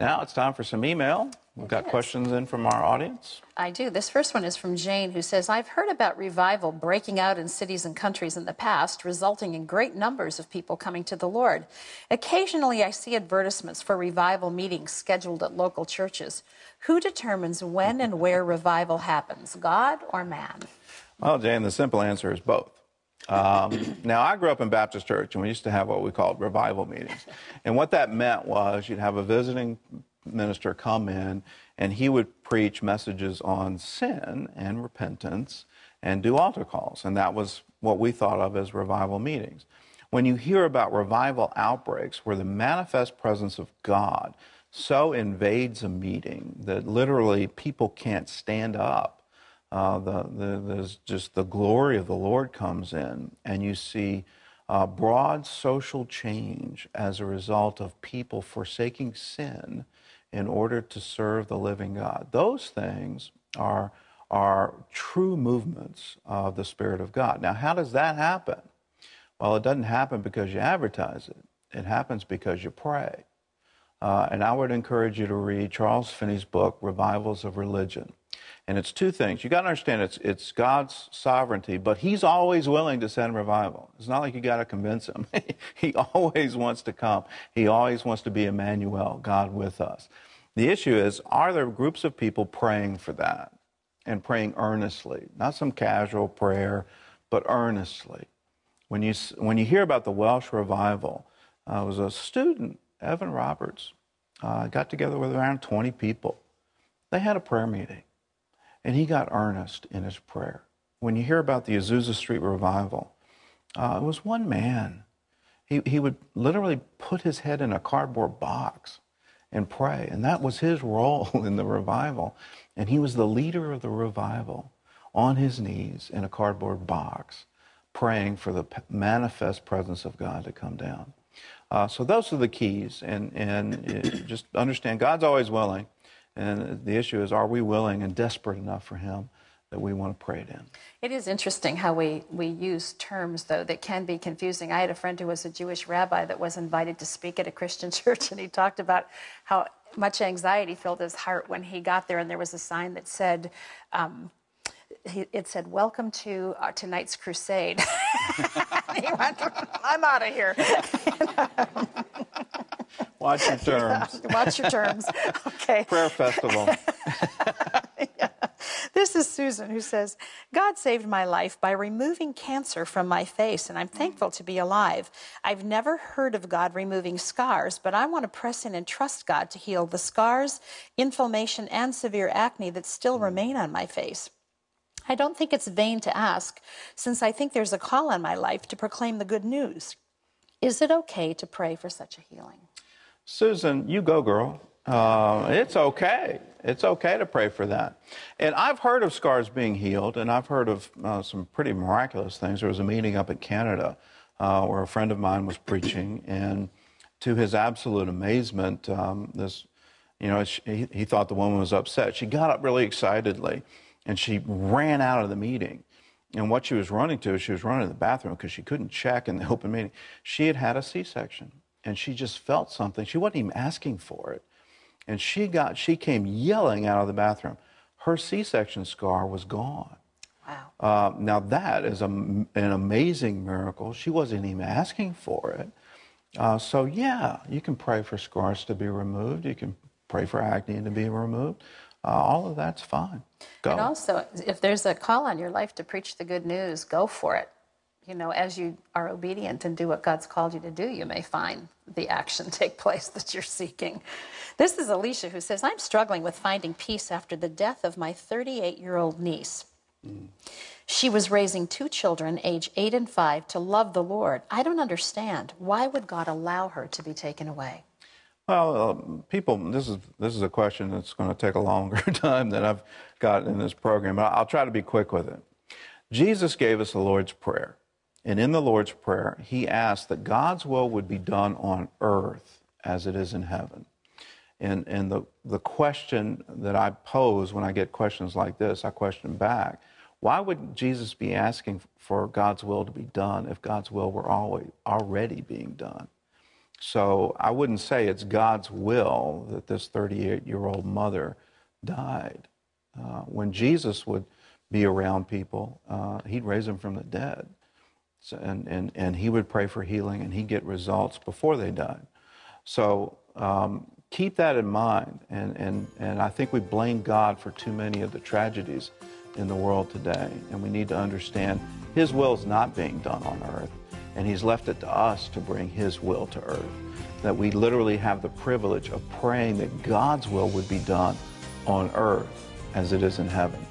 Now it's time for some email. We've got questions in from our audience. I do. This first one is from Jane, who says, I've heard about revival breaking out in cities and countries in the past, resulting in great numbers of people coming to the Lord. Occasionally, I see advertisements for revival meetings scheduled at local churches. Who determines when and where revival happens, God or man? Well, Jane, the simple answer is both. Now, I grew up in Baptist church, and we used to have what we called revival meetings. And what that meant was you'd have a visiting minister come in, and he would preach messages on sin and repentance and do altar calls. And that was what we thought of as revival meetings. When you hear about revival outbreaks where the manifest presence of God so invades a meeting that literally people can't stand up, there's just the glory of the Lord comes in, and you see broad social change as a result of people forsaking sin in order to serve the living God. Those things are true movements of the Spirit of God. Now, how does that happen? Well, it doesn't happen because you advertise it. It happens because you pray. And I would encourage you to read Charles Finney's book, Revivals of Religion. And it's two things. You got to understand it's God's sovereignty, but He's always willing to send revival. It's not like you got to convince Him. He always wants to come. He always wants to be Emmanuel, God with us. The issue is, are there groups of people praying for that and praying earnestly? Not some casual prayer, but earnestly. When you hear about the Welsh revival, it was a student, Evan Roberts, got together with around 20 people. They had a prayer meeting. And he got earnest in his prayer. When you hear about the Azusa Street revival, it was one man. He would literally put his head in a cardboard box and pray. And that was his role in the revival. And he was the leader of the revival on his knees in a cardboard box, praying for the manifest presence of God to come down. So those are the keys. And just understand, God's always willing. And the issue is, are we willing and desperate enough for Him that we want to pray it in? It is interesting how we use terms, though, that can be confusing. I had a friend who was a Jewish rabbi that was invited to speak at a Christian church, and he talked about how much anxiety filled his heart when he got there, and there was a sign that said, it said, "Welcome to tonight's crusade." He went, "I'm out of here." Watch your terms. Yeah, watch your terms. Okay. Prayer festival. Yeah. This is Susan, who says, God saved my life by removing cancer from my face, and I'm thankful to be alive. I've never heard of God removing scars, but I want to press in and trust God to heal the scars, inflammation, and severe acne that still remain on my face. I don't think it's vain to ask, since I think there's a call on my life to proclaim the good news. Is it okay to pray for such a healing? Susan, you go, girl. It's okay. It's okay to pray for that. And I've heard of scars being healed, and I've heard of some pretty miraculous things. There was a meeting up in Canada where a friend of mine was preaching, and to his absolute amazement, he thought the woman was upset. She got up really excitedly, and she ran out of the meeting. And what she was running to the bathroom because she couldn't check in the open meeting. She had had a C-section. And she just felt something. She wasn't even asking for it. And she came yelling out of the bathroom. Her C-section scar was gone. Wow. Now that is an amazing miracle. She wasn't even asking for it. So yeah, you can pray for scars to be removed. You can pray for acne to be removed. All of that's fine. Go. And also, if there's a call on your life to preach the good news, go for it. You know, as you are obedient and do what God's called you to do, you may find the action take place that you're seeking. This is Alicia, who says, I'm struggling with finding peace after the death of my 38-year-old niece. She was raising 2 children, age 8 and 5, to love the Lord. I don't understand. Why would God allow her to be taken away? Well, this is a question that's going to take a longer time than I've got in this program. I'll try to be quick with it. Jesus gave us the Lord's Prayer. And in the Lord's Prayer, He asked that God's will would be done on earth as it is in heaven. And the question that I pose when I get questions like this, I question back, why would Jesus be asking for God's will to be done if God's will were already being done? So I wouldn't say it's God's will that this 38-year-old mother died. When Jesus would be around people, he'd raise them from the dead. So, and he would pray for healing, and he'd get results before they died. So keep that in mind. And I think we blame God for too many of the tragedies in the world today. And we need to understand his will is not being done on earth. And he's left it to us to bring his will to earth. That we literally have the privilege of praying that God's will would be done on earth as it is in heaven.